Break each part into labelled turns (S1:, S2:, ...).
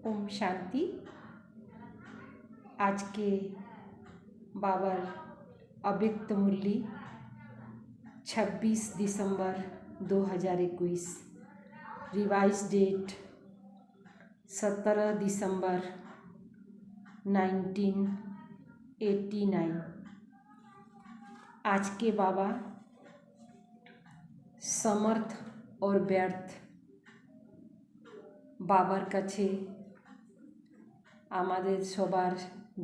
S1: ओम शांति। आज के बाबर अव्यक्त मुरली 26 दिसंबर 2021, रिवाइज डेट 17 दिसंबर 1989। आज के बाबा समर्थ और व्यर्थ বাবার কাছে আমাদের সবার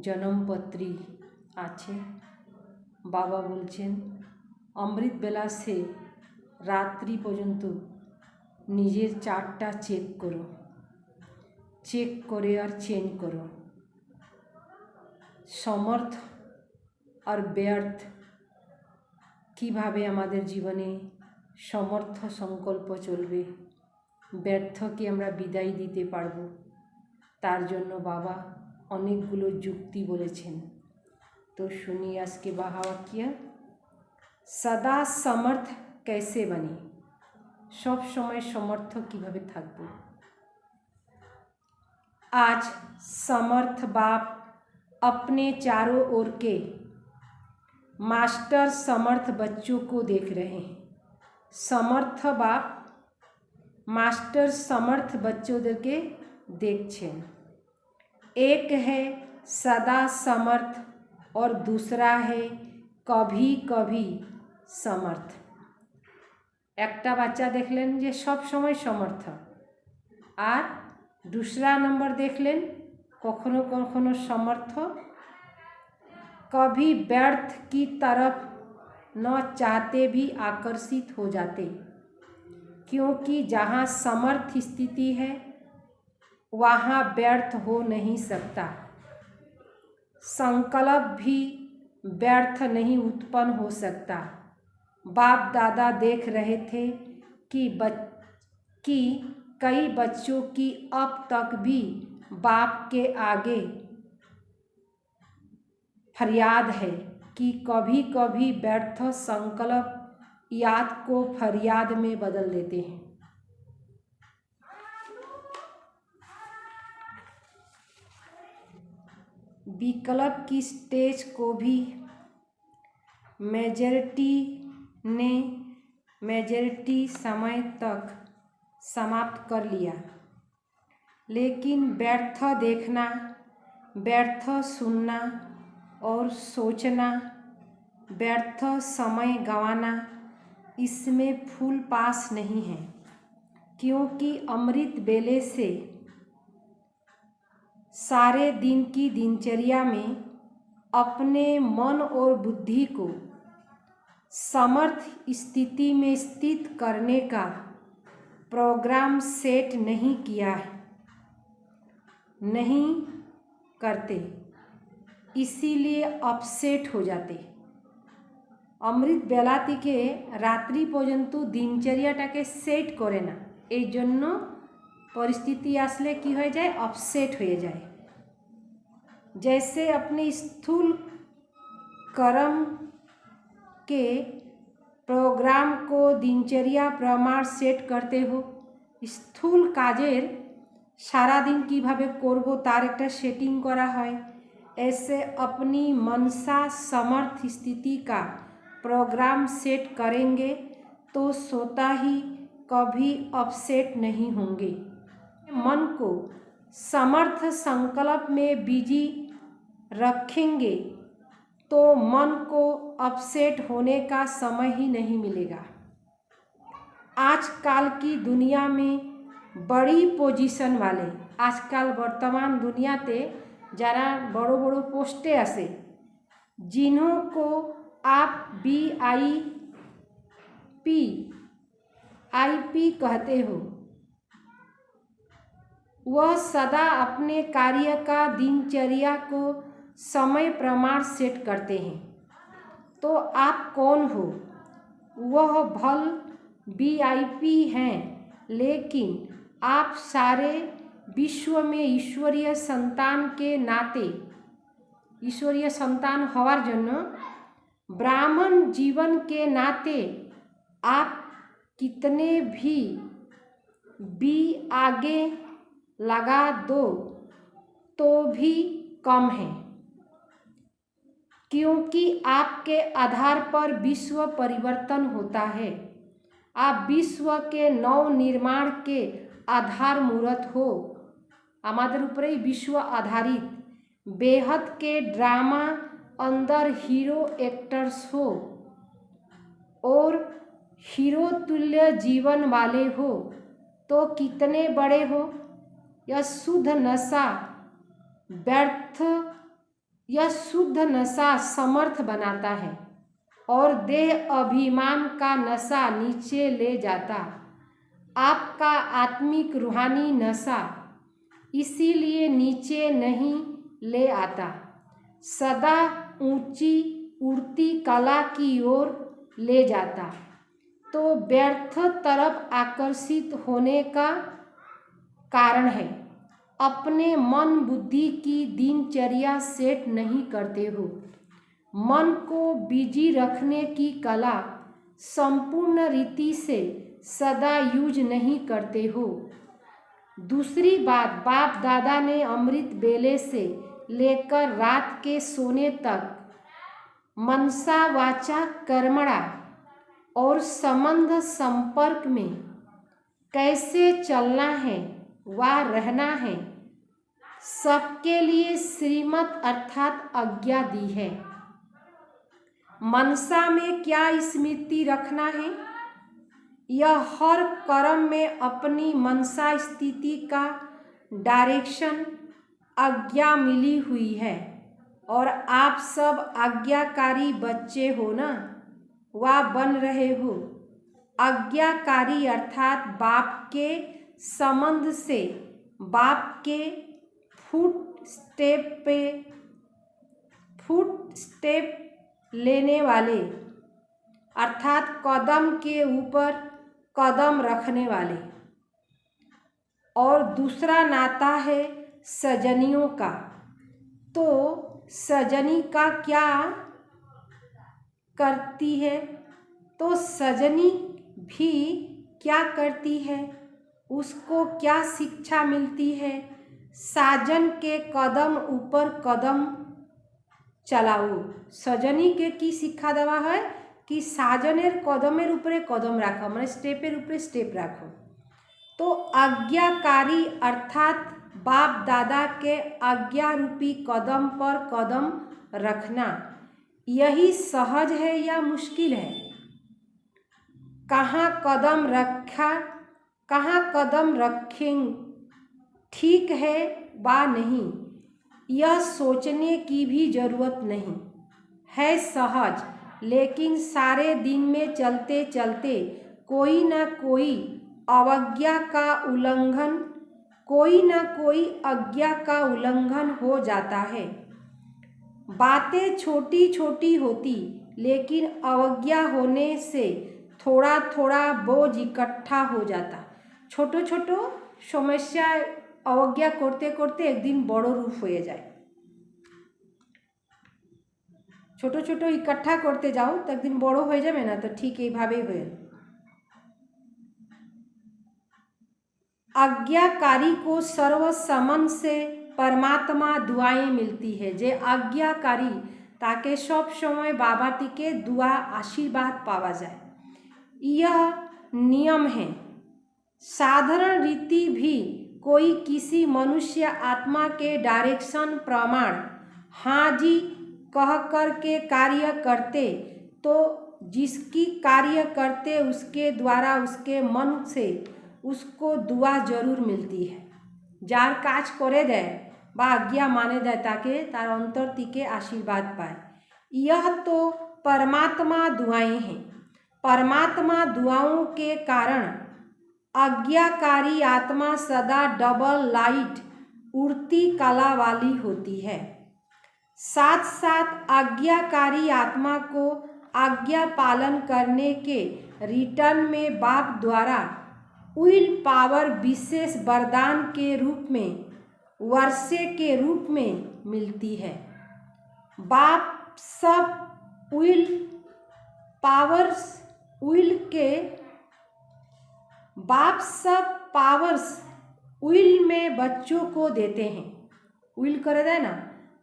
S1: জন্মপত্রী আছে। বাবা বলছেন অমৃত বেলা সে রাত্রি পর্যন্ত নিজের চার্টটা চেক করো, চেক করে আর চেঞ্জ করো। সমর্থ আর ব্যর্থ কিভাবে আমাদের জীবনে সমর্থ সংকল্প চলবে, ব্যর্থকে আমরা বিদায় দিতে পারব, তার জন্য বাবা অনেকগুলো যুক্তি বলেছেন। তো শুনি আজকে বাহাবাক্য, সদা সমর্থ कैसे बने, সব সময় সমর্থ কিভাবে থাকব। आज समर्थ बाप अपने चारों ओर के मास्टर समर्थ बच्चों को देख रहे हैं। समर्थ बाप मास्टर समर्थ बच्चोंদেরকে देखছেন। एक है सदा समर्थ और दूसरा है कभी कभी समर्थ। একটা বাচ্চা দেখলেন যে সব সময় সমর্থ, আর दूसरा नंबर দেখলেন কখনো কখনো समर्थ, कभी व्यर्थ की तरफ न चाहते भी आकर्षित हो जाते, क्योंकि जहाँ समर्थ स्थिति है वहाँ व्यर्थ हो नहीं सकता। संकल्प भी व्यर्थ नहीं उत्पन्न हो सकता। बाप दादा देख रहे थे कि कई बच्चों की अब तक भी बाप के आगे फरियाद है कि कभी कभी व्यर्थ संकल्प याद को फरियाद में बदल देते हैं। विकल्प की स्टेज को भी मेजॉरिटी समय तक समाप्त कर लिया, लेकिन व्यर्थ देखना, व्यर्थ सुनना और सोचना, व्यर्थ समय गंवाना, इसमें फुल पास नहीं है, क्योंकि अमृत बेले से सारे दिन की दिनचर्या में अपने मन और बुद्धि को समर्थ स्थिति में स्थित करने का प्रोग्राम सेट नहीं किया है, नहीं करते, इसीलिए अपसेट हो जाते। अमृत बेला থেকে রাত্রি পর্যন্ত দিনচর্যাটাকে সেট করে না, এই জন্য परिस्थिति আসলে কি হয়ে যায়, अपसेट হয়ে যায়। जैसे अपने स्थूल कर्म के प्रोग्राम को दिनचर्या प्रमाण सेट करते हो, স্থূল কাজের সারাদিন কিভাবে করব তার একটা সেটিং করা হয়, ऐसे अपनी मनसा समर्थ स्थिति का प्रोग्राम सेट करेंगे तो स्वतः ही कभी अपसेट नहीं होंगे। मन को समर्थ संकल्प में बिजी रखेंगे तो मन को अपसेट होने का समय ही नहीं मिलेगा। आजकल की दुनिया में बड़ी पोजीशन वाले, आजकल वर्तमान दुनियाते जरा बड़ो बड़ो पोस्टे आसे, जिन्हों को आप VIP कहते हो, वह सदा अपने कार्य का दिनचर्या को समय प्रमाण सेट करते हैं। तो आप कौन हो? वह भल VIP हैं, लेकिन आप सारे विश्व में ईश्वरीय संतान के नाते, ईश्वरीय संतान हवार जन्य ब्राह्मण जीवन के नाते आप कितने भी आगे लगा दो तो भी कम है, क्योंकि आपके आधार पर विश्व परिवर्तन होता है। आप विश्व के नव निर्माण के आधार मूर्त हो। हमारे ऊपर ही विश्व आधारित बेहद के ड्रामा अंदर हीरो एक्टर्स हो और हीरो तुल्य जीवन वाले हो तो कितने बड़े हो। यह शुद्ध नशा व्यर्थ, यह शुद्ध नशा समर्थ बनाता है और देह अभिमान का नशा नीचे ले जाता। आपका आत्मिक रूहानी नशा इसीलिए नीचे नहीं ले आता, सदा ऊंची उड़ती कला की ओर ले जाता। तो व्यर्थ तरफ आकर्षित होने का कारण है अपने मन बुद्धि की दिनचर्या सेट नहीं करते हो। मन को बिजी रखने की कला संपूर्ण रीति से सदा यूज नहीं करते हो। दूसरी बात, बाप दादा ने अमृत बेले से लेकर रात के सोने तक मनसा वाचा कर्मणा और संबंध संपर्क में कैसे चलना है व रहना है, सबके लिए श्रीमत अर्थात आज्ञा दी है। मनसा में क्या स्मृति रखना है? यह हर कर्म में अपनी मनसा स्थिति का डायरेक्शन आज्ञा मिली हुई है और आप सब आज्ञाकारी बच्चे हो ना, व बन रहे हो। आज्ञाकारी अर्थात बाप के संबंध से, बाप के फुट स्टेप लेने वाले अर्थात कदम के ऊपर कदम रखने वाले। और दूसरा नाता है सजनियों का। तो सजनी का क्या करती है? तो सजनी भी क्या करती है? उसको क्या शिक्षा मिलती है? साजन के कदम ऊपर कदम चलाओ। सजनी के की शिक्षा देवा है कि साजनेर कदमेर ऊपरे कदम राखो, माने स्टेपेर ऊपरे स्टेप राखो। तो आज्ञाकारी अर्थात बाप दादा के आज्ञा रूपी कदम पर कदम रखना, यही सहज है या मुश्किल है? कहाँ कदम रखा, कहाँ कदम रखें ठीक है वा नहीं, यह सोचने की भी जरूरत नहीं है, सहज। लेकिन सारे दिन में चलते चलते कोई ना कोई अवज्ञा का उल्लंघन, कोई ना कोई आज्ञा का उल्लंघन हो जाता है। बातें छोटी छोटी होती, लेकिन अवज्ञा होने से थोड़ा थोड़ा बोझ इकट्ठा हो जाता। छोटो छोटो समस्या अवज्ञा करते करते एक दिन बड़ो रूप हो जाए। छोटो छोटो इकट्ठा करते जाओ तो एक दिन बड़ो हो जाए ना, तो ठीक यही भावे हुए। आज्ञाकारी को सर्वसमन से परमात्मा दुआएं मिलती है। जे आज्ञाकारी ताके सब समय बाबा टीके दुआ आशीर्वाद पावा जाए, यह नियम है। साधारण रीति भी कोई किसी मनुष्य आत्मा के डायरेक्शन प्रमाण हाँ जी कह कर के कार्य करते तो जिसकी कार्य करते उसके द्वारा उसके मन से उसको दुआ जरूर मिलती है। जार काज करे दे बा आज्ञा माने दे ताके तार अंतर तीके आशीर्वाद पाए। यह तो परमात्मा दुआएं हैं। परमात्मा दुआओं के कारण आज्ञाकारी आत्मा सदा डबल लाइट उड़ती कला वाली होती है। साथ साथ आज्ञाकारी आत्मा को आज्ञा पालन करने के रिटर्न में बाप द्वारा विल पावर विशेष वरदान के रूप में, वर्षे के रूप में मिलती है। बाप सब विल पावर्स, विल के बाप सब पावर्स উইল में बच्चों को देते हैं। উইল করে দেয় না,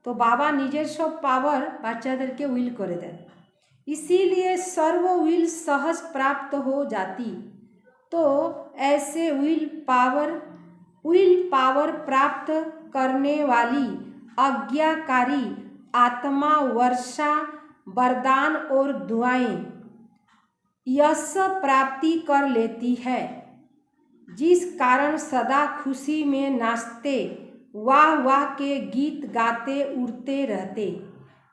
S1: তো বাবা নিজের সব পাওয়ার বাচ্চাদেরকে উইল করে দেন। इसीलिए सर्व विल सहज प्राप्त हो जाती। तो ऐसे विल पावर प्राप्त करने वाली आज्ञाकारी आत्मा वर्षा वरदान और दुआएं यश प्राप्ति कर लेती है, जिस कारण सदा खुशी में नाचते वाह वाह के गीत गाते उड़ते रहते,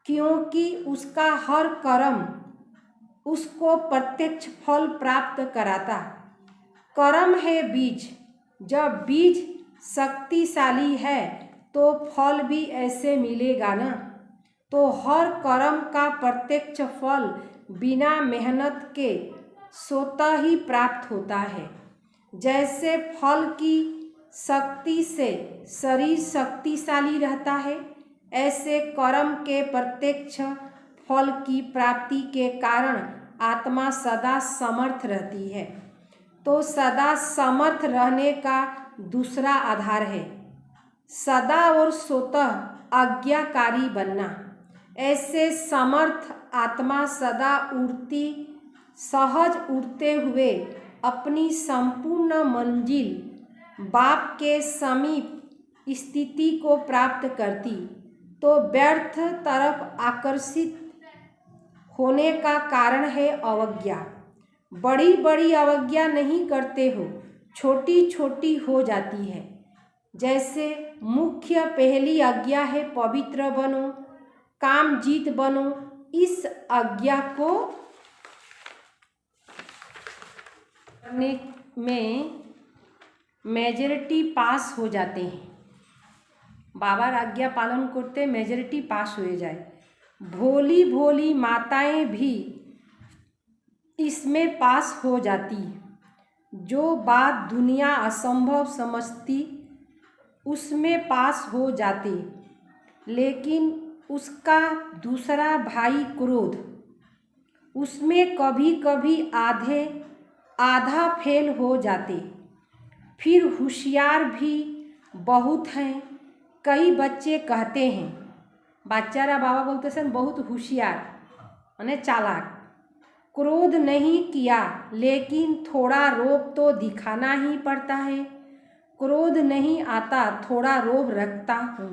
S1: क्योंकि उसका हर कर्म उसको प्रत्यक्ष फल प्राप्त कराता। कर्म है बीज, जब बीज शक्तिशाली है तो फल भी ऐसे मिलेगा ना। तो हर कर्म का प्रत्यक्ष फल बिना मेहनत के स्वतः ही प्राप्त होता है। जैसे फल की शक्ति से शरीर शक्तिशाली रहता है, ऐसे कर्म के प्रत्यक्ष फल की प्राप्ति के कारण आत्मा सदा समर्थ रहती है। तो सदा समर्थ रहने का दूसरा आधार है सदा और स्वतः आज्ञाकारी बनना। ऐसे समर्थ आत्मा सदा उड़ती सहज उड़ते हुए अपनी संपूर्ण मंजिल बाप के समीप स्थिति को प्राप्त करती। तो व्यर्थ तरफ आकर्षित होने का कारण है अवज्ञा। बड़ी बड़ी अवज्ञा नहीं करते हो, छोटी छोटी हो जाती है। जैसे मुख्य पहली आज्ञा है पवित्र बनो, काम जीत बनो। इस आज्ञा को करने में मेजॉरिटी पास हो जाते हैं। बाबार आज्ञा पालन करते मेजॉरिटी पास हो जाए। भोली भोली माताएं भी इसमें पास हो जाती। जो बात दुनिया असंभव समझती उसमें पास हो जाते। लेकिन उसका दूसरा भाई क्रोध, उसमें कभी कभी आधा फेल हो जाते। फिर होशियार भी बहुत हैं। कई बच्चे कहते हैं, बाच्चारा बाबा बोलते हैं बहुत होशियार माने चालाक। क्रोध नहीं किया लेकिन थोड़ा रोब तो दिखाना ही पड़ता है। क्रोध नहीं आता, थोड़ा रोब रखता हूँ।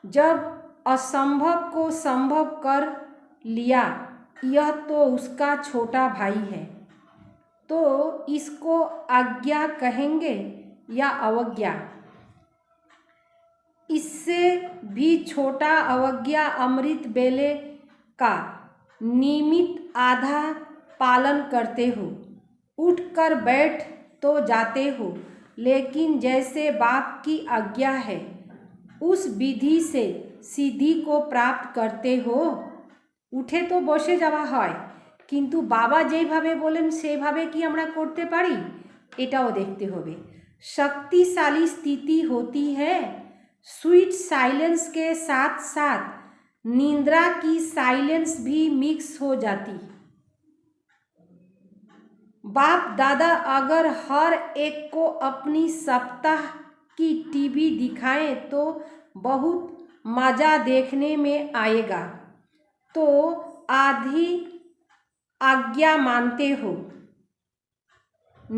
S1: जब असंभव को संभव कर लिया, यह तो उसका छोटा भाई है, तो इसको आज्ञा कहेंगे या अवज्ञा? इससे भी छोटा अवज्ञा अमृत बेले का नियमित आधा पालन करते हो। उठकर बैठ तो जाते हो, लेकिन जैसे बाप की आज्ञा है उस विधि से सिद्धि को प्राप्त करते हो। उठे तो बसे जावा হয়, किन्तु बाबा যেভাবে বলেন সেভাবে কি আমরা করতে পারি এটাও দেখতে হবে। शक्तिशाली स्थिति होती है, स्वीट साइलेंस के साथ साथ निंद्रा की साइलेंस भी मिक्स हो जाती। बाप दादा अगर हर एक को अपनी सप्ताह की टीवी दिखाएं तो बहुत मज़ा देखने में आएगा। तो आधी आज्ञा मानते हो,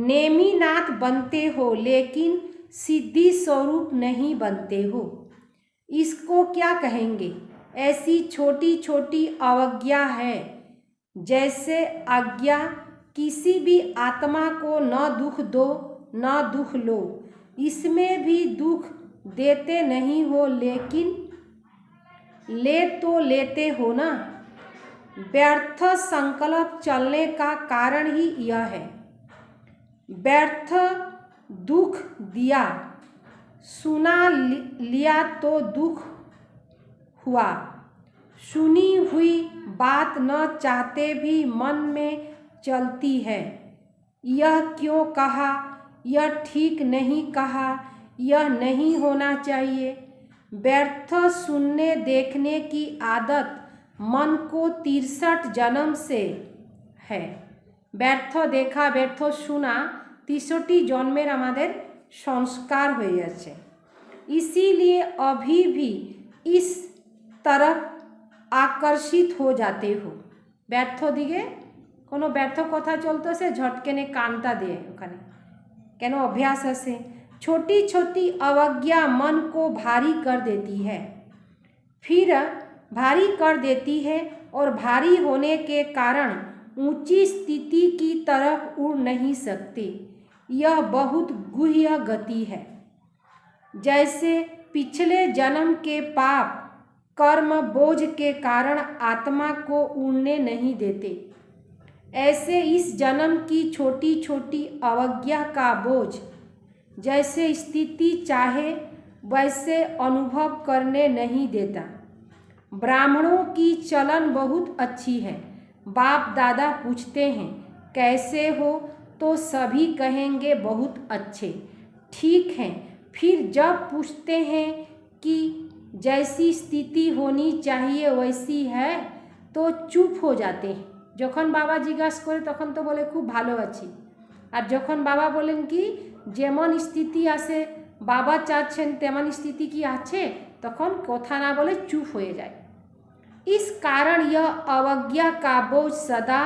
S1: नेमीनाथ बनते हो, लेकिन सिद्धि स्वरूप नहीं बनते हो। इसको क्या कहेंगे? ऐसी छोटी छोटी अवज्ञा है। जैसे आज्ञा किसी भी आत्मा को न दुख दो न दुख लो, इसमें भी दुख देते नहीं हो, लेकिन ले तो लेते हो ना। व्यर्थ संकल्प चलने का कारण ही यह है। व्यर्थ दुख दिया, सुना लिया तो दुख हुआ। सुनी हुई बात न चाहते भी मन में चलती है। यह क्यों कहा, यह ठीक नहीं कहा, यह नहीं होना चाहिए। व्यर्थ सुनने देखने की आदत मन को 63 जन्म से है। व्यर्थ देखा व्यर्थ सुना 63 जन्मेर आमादेर संस्कार হয়ে আছে। इसीलिए अभी भी इस तरफ আকর্ষিত हो जाते हो। ব্যর্থ দিকে কোনো ব্যর্থ কথা চলতেছে ঝটকেনে কানটা দিয়ে ওখানে, কেন अभ्यास আছে। छोटी छोटी अवज्ञा मन को भारी कर देती है, फिर भारी कर देती है और भारी होने के कारण ऊंची स्थिति की तरफ उड़ नहीं सकते। यह बहुत गुह्य गति है। जैसे पिछले जन्म के पाप कर्म बोझ के कारण आत्मा को उड़ने नहीं देते, ऐसे इस जन्म की छोटी छोटी अवज्ञा का बोझ जैसे स्थिति चाहे वैसे अनुभव करने नहीं देता। ब्राह्मणों की चलन बहुत अच्छी है। बाप दादा पूछते हैं कैसे हो, तो सभी कहेंगे बहुत अच्छे, ठीक है। फिर जब पूछते हैं कि जैसी स्थिति होनी चाहिए वैसी है, तो चुप हो जाते हैं। যখন বাবা জিজ্ঞাসা করে তখন তো বলে খুব ভালো আছি, আর যখন বাবা বলেন কি যেমন স্থিতি আছে বাবা চাচ্ছেন তেমন স্থিতি কি আছে, তখন কথা না বলে চুপ হয়ে যায়। इस कारण यह अवज्ञा का बोझ सदा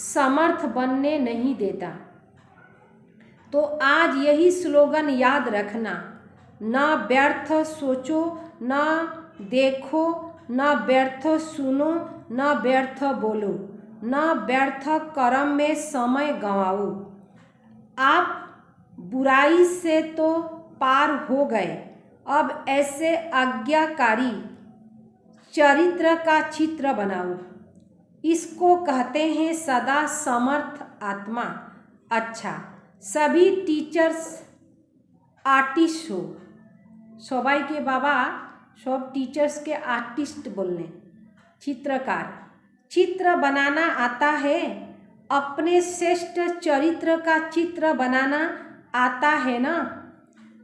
S1: समर्थ बनने नहीं देता। तो आज यही स्लोगन याद रखना, ना व्यर्थ सोचो, ना देखो, ना व्यर्थ सुनो, ना व्यर्थ बोलो, ना व्यर्थ कर्म में समय गंवाओ। आप बुराई से तो पार हो गए, अब ऐसे आज्ञाकारी चरित्र का चित्र बनाओ। इसको कहते हैं सदा समर्थ आत्मा। अच्छा, सभी टीचर्स आर्टिस्ट हो। सबाई के बाबा सब टीचर्स के आर्टिस्ट बोलने, चित्रकार। चित्र बनाना आता है, अपने श्रेष्ठ चरित्र का चित्र बनाना आता है ना,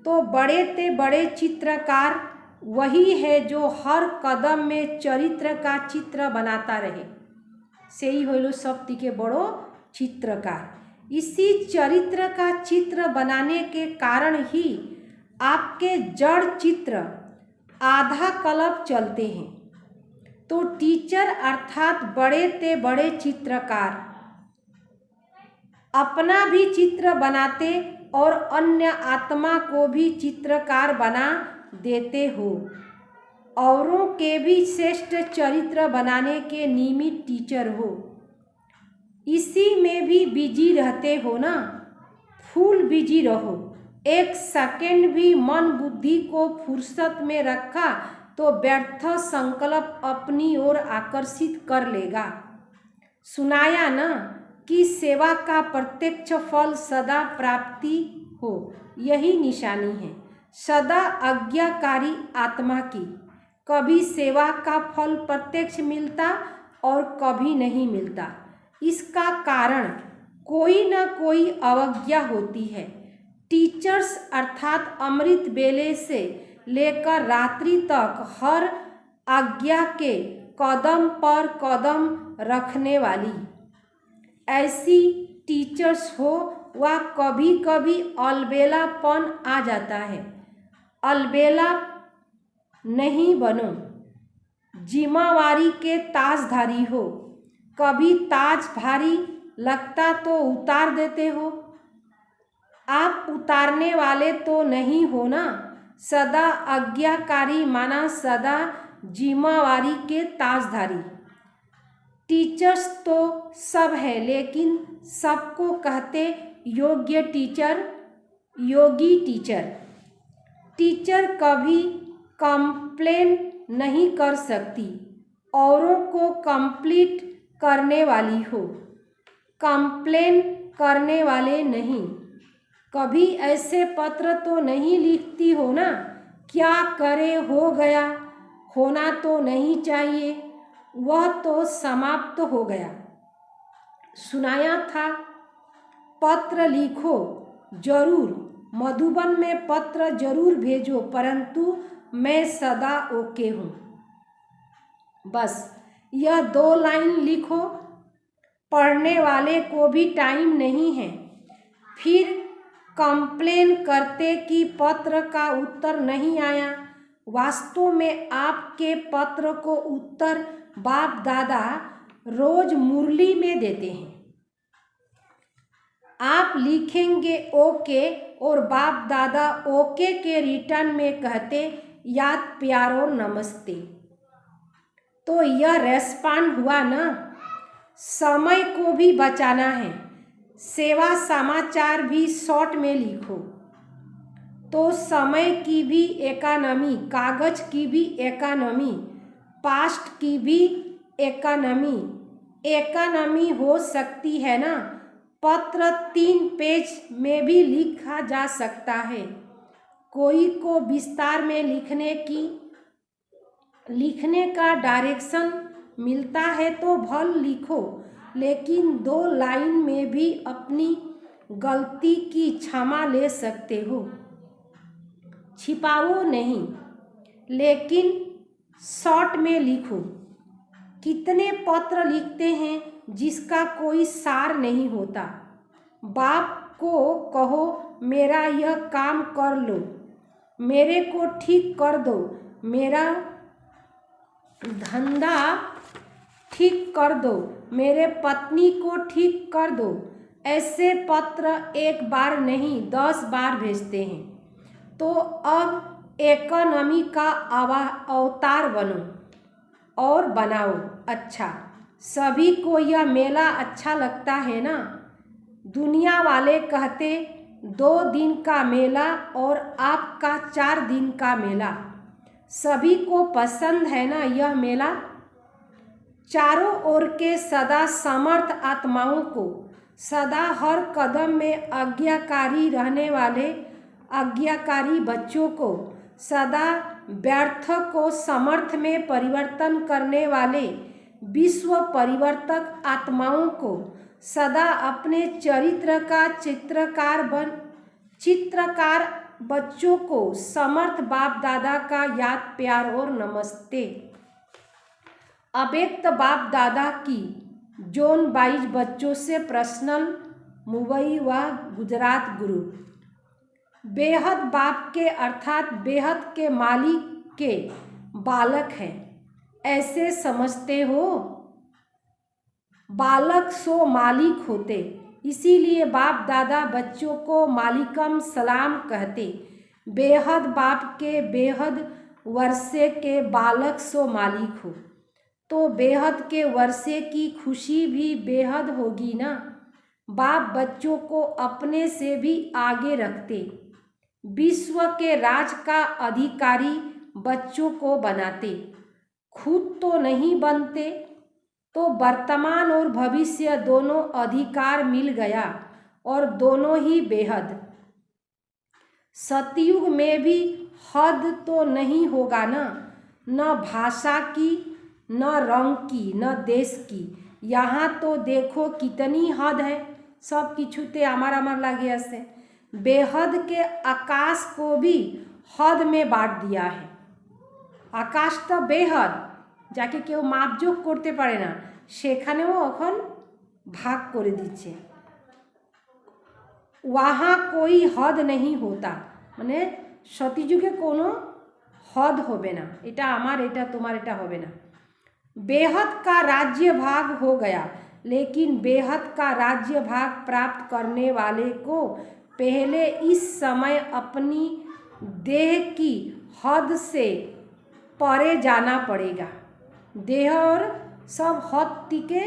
S1: तो बड़े ते बड़े चित्रकार वही है जो हर कदम में चरित्र का चित्र बनाता रहे, से ही होलो सब के बड़ो चित्रकार। इसी चरित्र का चित्र बनाने के कारण ही आपके जड़ चित्र आधा कल्प चलते हैं। तो टीचर अर्थात बड़े ते बड़े चित्रकार अपना भी चित्र बनाते और अन्य आत्मा को भी चित्रकार बना देते हो। औरों के भी श्रेष्ठ चरित्र बनाने के निमित्त टीचर हो। इसी में भी बिजी रहते हो ना, फुल बिजी रहो। एक सेकंड भी मन बुद्धि को फुर्सत में रखा तो व्यर्थ संकल्प अपनी ओर आकर्षित कर लेगा। सुनाया ना कि सेवा का प्रत्यक्ष फल सदा प्राप्ति हो, यही निशानी है सदा आज्ञाकारी आत्मा की। कभी सेवा का फल प्रत्यक्ष मिलता और कभी नहीं मिलता। इसका कारण कोई न कोई अवज्ञा होती है। टीचर्स अर्थात अमृत बेले से लेकर रात्रि तक हर आज्ञा के कदम पर कदम रखने वाली ऐसी टीचर्स हो, वह कभी कभी अलबेलापन आ जाता है। अलबेला नहीं बनो, जिम्मेवारी के ताजधारी हो। कभी ताज भारी लगता तो उतार देते हो, आप उतारने वाले तो नहीं हो ना। सदा आज्ञाकारी माना सदा जिम्मेवारी के ताजधारी। टीचर्स तो सब है, लेकिन सबको कहते योग्य टीचर, योगी टीचर। टीचर कभी कंप्लेन नहीं कर सकती, औरों को कंप्लीट करने वाली हो, कंप्लेन करने वाले नहीं। कभी ऐसे पत्र तो नहीं लिखती हो ना, क्या करे हो गया, होना तो नहीं चाहिए, वह तो समाप्त हो गया। सुनाया था पत्र लिखो जरूर, मधुबन में पत्र जरूर भेजो, परंतु मैं सदा ओके हूँ। बस यह 2 लाइन लिखो, पढ़ने वाले को भी टाइम नहीं है। फिर कंप्लेन करते कि पत्र का उत्तर नहीं आया। वास्तव में आपके पत्र को उत्तर बाप दादा रोज मुरली में देते हैं। आप लिखेंगे ओके और बाप दादा ओके के रिटर्न में कहते याद प्यार और नमस्ते। तो यह रेस्पॉन्ड हुआ ना। समय को भी बचाना है। सेवा समाचार भी शॉर्ट में लिखो तो समय की भी इकोनॉमी, कागज की भी इकोनॉमी, पास्ट की भी इकोनॉमी हो सकती है ना। पत्र 3 पेज में भी लिखा जा सकता है। कोई को विस्तार में लिखने का डायरेक्शन मिलता है तो भल लिखो, लेकिन 2 लाइन में भी अपनी गलती की क्षमा ले सकते हो। छिपाओ नहीं, लेकिन शॉर्ट में लिखो। कितने पत्र लिखते हैं जिसका कोई सार नहीं होता। बाप को कहो मेरा यह काम कर लो, मेरे को ठीक कर दो, मेरा धंधा ठीक कर दो, मेरे पत्नी को ठीक कर दो। ऐसे पत्र 1 बार नहीं 10 बार भेजते हैं। तो अब इकोनॉमी का अवतार बनो और बनाओ। अच्छा, सभी को यह मेला अच्छा लगता है ना। दुनिया वाले कहते 2 दिन का मेला और आपका 4 दिन का मेला। सभी को पसंद है ना यह मेला। चारों ओर के सदा समर्थ आत्माओं को, सदा हर कदम में आज्ञाकारी रहने वाले आज्ञाकारी बच्चों को, सदा व्यर्थ को समर्थ में परिवर्तन करने वाले विश्व परिवर्तक आत्माओं को, सदा अपने चरित्र का चित्रकार बच्चों को समर्थ बाप दादा का याद प्यार और नमस्ते। अव्यक्त बाप दादा की जोन 22 बच्चों से पर्सनल मुंबई व गुजरात गुरु। बेहद बाप के अर्थात बेहद के मालिक के बालक हैं, ऐसे समझते हो। बालक सो मालिक होते, इसीलिए बाप दादा बच्चों को मालिकम सलाम कहते। बेहद बाप के बेहद वर्षे के बालक सो मालिक हो, तो बेहद के वर्षे की खुशी भी बेहद होगी ना। बाप बच्चों को अपने से भी आगे रखते, विश्व के राज का अधिकारी बच्चों को बनाते। खुद तो नहीं बनते, तो वर्तमान और भविष्य दोनों अधिकार मिल गया और दोनों ही बेहद। सतयुग में भी हद तो नहीं होगा ना, न भाषा की, न रंग की, न देश की। यहाँ तो देखो कितनी हद है, सब किछुते अमर अमर लागे ऐसे। बेहद के आकाश को भी हद में बांट दिया है। आकाश तो बेहद যাকে কেউ মাপযোগ করতে পারে না সেখানেও এখন ভাগ করে দিচ্ছে। वहाँ कोई हद नहीं होता, মানে সতীযুগে কোনো हद होबे ना, এটা আমার এটা তোমার এটা হবে ना। बेहद का राज्य भाग हो गया, लेकिन बेहद का राज्य भाग प्राप्त करने वाले को पहले इस समय अपनी देह की हद से परे जाना पड़ेगा। देह और सब हद टिके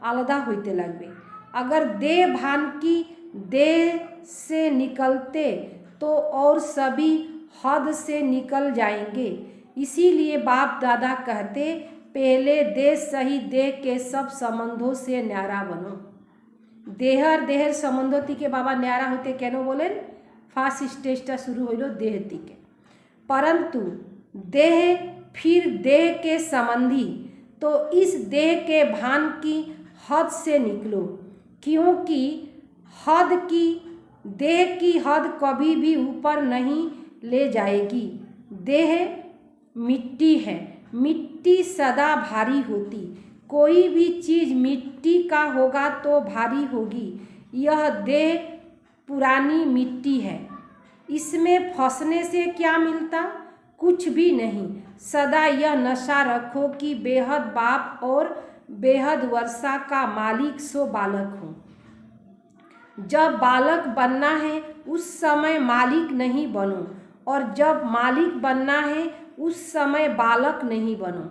S1: आलादा होते लगबे। अगर देह भान की देह से निकलते तो और सभी हद से निकल जाएंगे। इसीलिए बाप दादा कहते पहले देह सहित देह के सब संबंधों से न्यारा बनो। देहर देहर सम्बन्ध থেকে बाबा न्यारा होते केन बोलें, फार्स्ट स्टेजटा शुरू हইল देह থেকে। परंतु देह फिर देह के संबंधी, तो इस देह के भान की हद से निकलो, क्योंकि हद की देह की हद कभी भी ऊपर नहीं ले जाएगी। देह मिट्टी है, मिट्टी सदा भारी होती। कोई भी चीज़ मिट्टी का होगा तो भारी होगी। यह देह पुरानी मिट्टी है। इसमें फंसने से क्या मिलता? कुछ भी नहीं। सदा यह नशा रखो कि बेहद बाप और बेहद वर्षा का मालिक सो बालक हूँ। जब बालक बनना है उस समय मालिक नहीं बनो, और जब मालिक बनना है उस समय बालक नहीं बनो।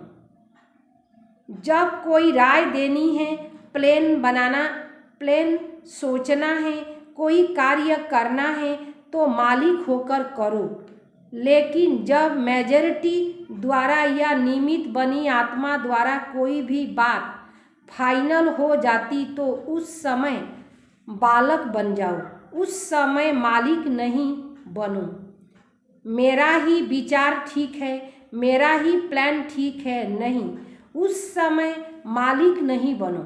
S1: जब कोई राय देनी है, प्लान सोचना है, कोई कार्य करना है तो मालिक होकर करो। लेकिन जब मेजॉरिटी द्वारा या निमित्त बनी आत्मा द्वारा कोई भी बात फाइनल हो जाती तो उस समय बालक बन जाओ, उस समय मालिक नहीं बनो। मेरा ही विचार ठीक है, मेरा ही प्लान ठीक है, नहीं, उस समय मालिक नहीं बनो।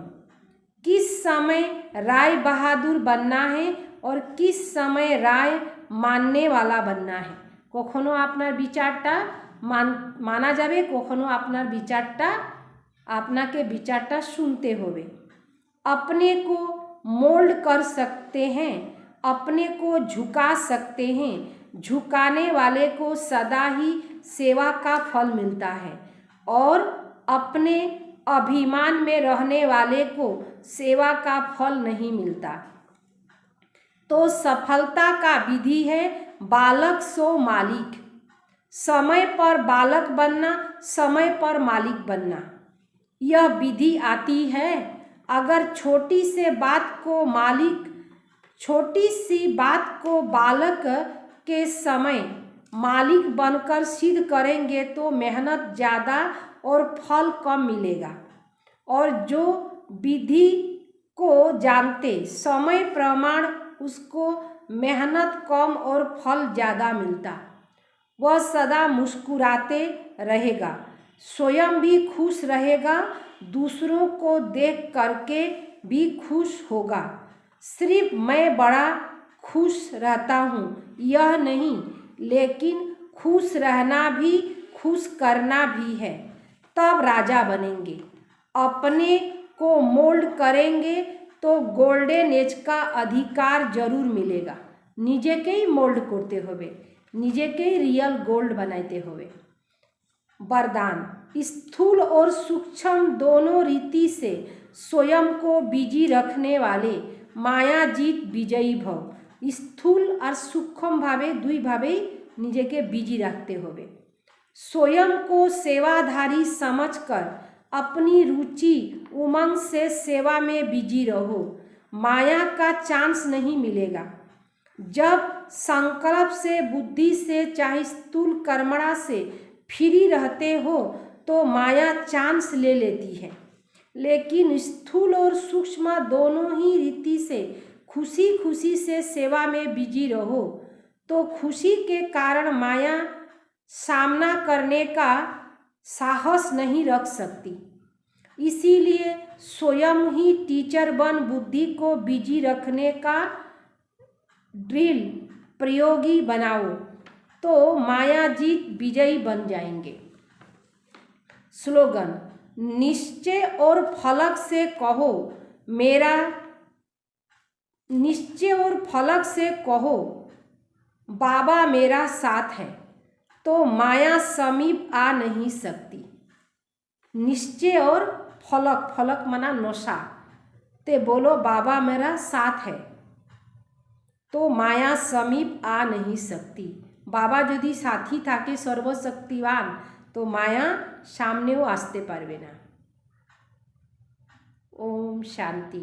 S1: किस समय राय बहादुर बनना है और किस समय राय मानने वाला बनना है। कखनो आपनार विचारटा माना जाबे, कखनो आपनार विचारटा आपनाके विचारटा सुनते होबे। अपने को मोल्ड कर सकते हैं, अपने को झुका सकते हैं। झुकाने वाले को सदा ही सेवा का फल मिलता है और अपने अभिमान में रहने वाले को सेवा का फल नहीं मिलता। तो सफलता का विधि है बालक सो मालिक। समय पर बालक बनना, समय पर मालिक बनना, यह विधि आती है। अगर छोटी सी बात को बालक के समय मालिक बनकर सिद्ध करेंगे तो मेहनत ज़्यादा और फल कम मिलेगा। और जो विधि को जानते समय प्रमाण उसको मेहनत कम और फल ज़्यादा मिलता। वह सदा मुस्कुराते रहेगा, स्वयं भी खुश रहेगा, दूसरों को देख करके भी खुश होगा। सिर्फ मैं बड़ा खुश रहता हूँ यह नहीं, लेकिन खुश रहना भी खुश करना भी है, तब राजा बनेंगे। अपने को मोल्ड करेंगे तो गोल्डन एज का अधिकार जरूर मिलेगा। निजेकेई मोल्ड करते होबे, निजेकेई रियल गोल्ड बनाते होबे। वरदान, स्थूल और सूक्ष्म दोनों रीति से स्वयं को बिजी रखने वाले माया जीत विजयी भव। स्थूल और सूक्ष्म भावे दुई भावे निजेके बिजी रखते होबे। स्वयं को सेवाधारी समझकर अपनी रुचि उमंग से सेवा में बिजी रहो, माया का चांस नहीं मिलेगा। जब संकल्प से, बुद्धि से, चाहे स्थूल कर्मणा से फ्री रहते हो तो माया चांस ले लेती है। लेकिन स्थूल और सूक्ष्म दोनों ही रीति से खुशी खुशी से सेवा में बिजी रहो तो खुशी के कारण माया सामना करने का साहस नहीं रख सकती। इसीलिए स्वयं ही टीचर बन बुद्धि को बिजी रखने का ड्रिल प्रयोगी बनाओ तो माया जीत विजयी बन जाएंगे। स्लोगन, निश्चय और फलक से कहो मेरा, निश्चय और फलक से कहो बाबा मेरा साथ है तो माया समीप आ नहीं सकती। निश्चय और फलक, फलक माना नशा, ते बोलो बाबा मेरा साथ है तो माया समीप आ नहीं सकती। बाबा यदि साथी थाके सर्वशक्तिवान तो माया सामनेও আসতে পারবে না। ओम शांति।